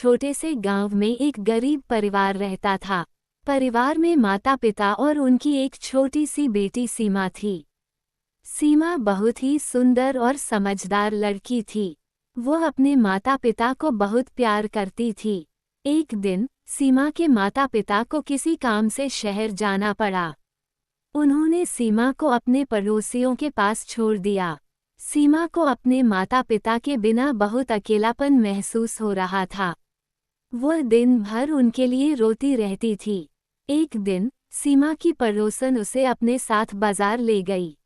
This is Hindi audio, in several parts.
छोटे से गांव में एक गरीब परिवार रहता था। परिवार में माता पिता और उनकी एक छोटी सी बेटी सीमा थी। सीमा बहुत ही सुंदर और समझदार लड़की थी। वो अपने माता पिता को बहुत प्यार करती थी। एक दिन सीमा के माता पिता को किसी काम से शहर जाना पड़ा। उन्होंने सीमा को अपने पड़ोसियों के पास छोड़ दिया। सीमा को अपने माता पिता के बिना बहुत अकेलापन महसूस हो रहा था। वह दिन भर उनके लिए रोती रहती थी। एक दिन सीमा की पड़ोसन उसे अपने साथ बाजार ले गई।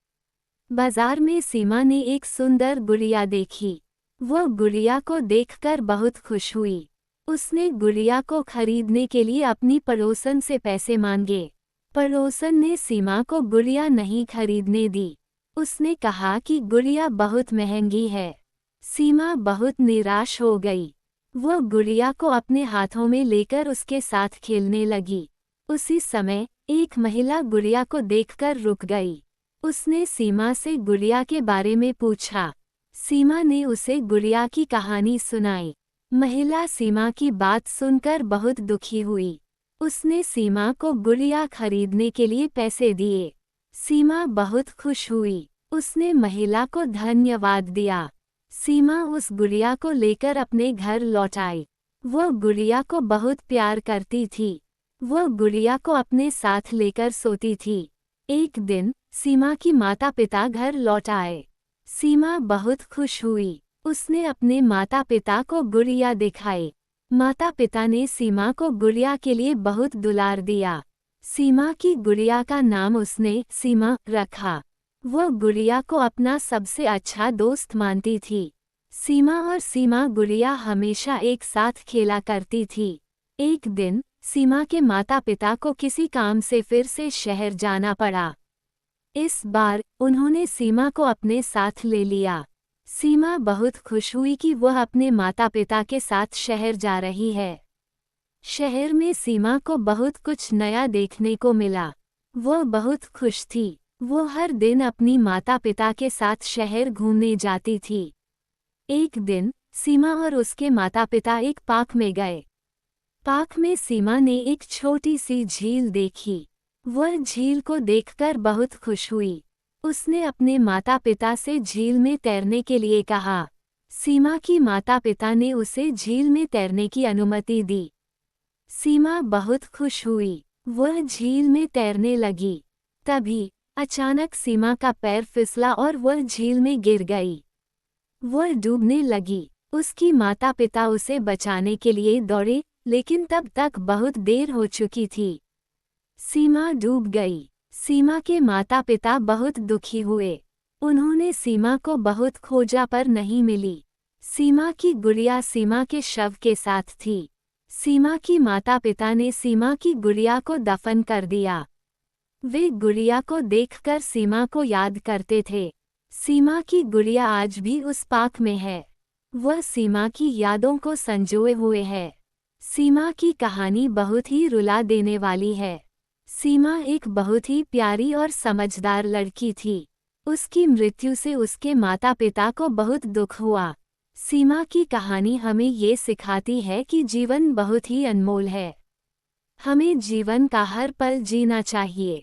बाजार में सीमा ने एक सुंदर गुड़िया देखी। वह गुड़िया को देखकर बहुत खुश हुई। उसने गुड़िया को खरीदने के लिए अपनी पड़ोसन से पैसे मांगे। पड़ोसन ने सीमा को गुड़िया नहीं खरीदने दी। उसने कहा कि गुड़िया बहुत महंगी है। सीमा बहुत निराश हो गई। वह गुड़िया को अपने हाथों में लेकर उसके साथ खेलने लगी। उसी समय एक महिला गुड़िया को देखकर रुक गई। उसने सीमा से गुड़िया के बारे में पूछा। सीमा ने उसे गुड़िया की कहानी सुनाई। महिला सीमा की बात सुनकर बहुत दुखी हुई। उसने सीमा को गुड़िया खरीदने के लिए पैसे दिए। सीमा बहुत खुश हुई। उसने महिला को धन्यवाद दिया। सीमा उस गुड़िया को लेकर अपने घर लौट आई। वह गुड़िया को बहुत प्यार करती थी। वह गुड़िया को अपने साथ लेकर सोती थी। एक दिन सीमा की माता पिता घर लौट आए। सीमा बहुत खुश हुई। उसने अपने माता पिता को गुड़िया दिखाई। माता पिता ने सीमा को गुड़िया के लिए बहुत दुलार दिया। सीमा की गुड़िया का नाम उसने सीमा रखा। वह गुड़िया को अपना सबसे अच्छा दोस्त मानती थी। सीमा और सीमा गुड़िया हमेशा एक साथ खेला करती थी। एक दिन सीमा के माता पिता को किसी काम से फिर से शहर जाना पड़ा। इस बार उन्होंने सीमा को अपने साथ ले लिया। सीमा बहुत खुश हुई कि वह अपने माता पिता के साथ शहर जा रही है। शहर में सीमा को बहुत कुछ नया देखने को मिला। वह बहुत खुश थी। वो हर दिन अपनी माता पिता के साथ शहर घूमने जाती थी। एक दिन सीमा और उसके माता पिता एक पार्क में गए। पार्क में सीमा ने एक छोटी सी झील देखी। वह झील को देखकर बहुत खुश हुई। उसने अपने माता पिता से झील में तैरने के लिए कहा। सीमा की माता पिता ने उसे झील में तैरने की अनुमति दी। सीमा बहुत खुश हुई। वह झील में तैरने लगी। तभी अचानक सीमा का पैर फिसला और वह झील में गिर गई। वह डूबने लगी। उसकी माता पिता उसे बचाने के लिए दौड़े, लेकिन तब तक बहुत देर हो चुकी थी। सीमा डूब गई। सीमा के माता पिता बहुत दुखी हुए। उन्होंने सीमा को बहुत खोजा पर नहीं मिली। सीमा की गुड़िया सीमा के शव के साथ थी। सीमा की माता पिता ने सीमा की गुड़िया को दफन कर दिया। वे गुड़िया को देखकर सीमा को याद करते थे। सीमा की गुड़िया आज भी उस पार्क में है। वह सीमा की यादों को संजोए हुए है। सीमा की कहानी बहुत ही रुला देने वाली है। सीमा एक बहुत ही प्यारी और समझदार लड़की थी। उसकी मृत्यु से उसके माता पिता को बहुत दुख हुआ। सीमा की कहानी हमें ये सिखाती है कि जीवन बहुत ही अनमोल है। हमें जीवन का हर पल जीना चाहिए।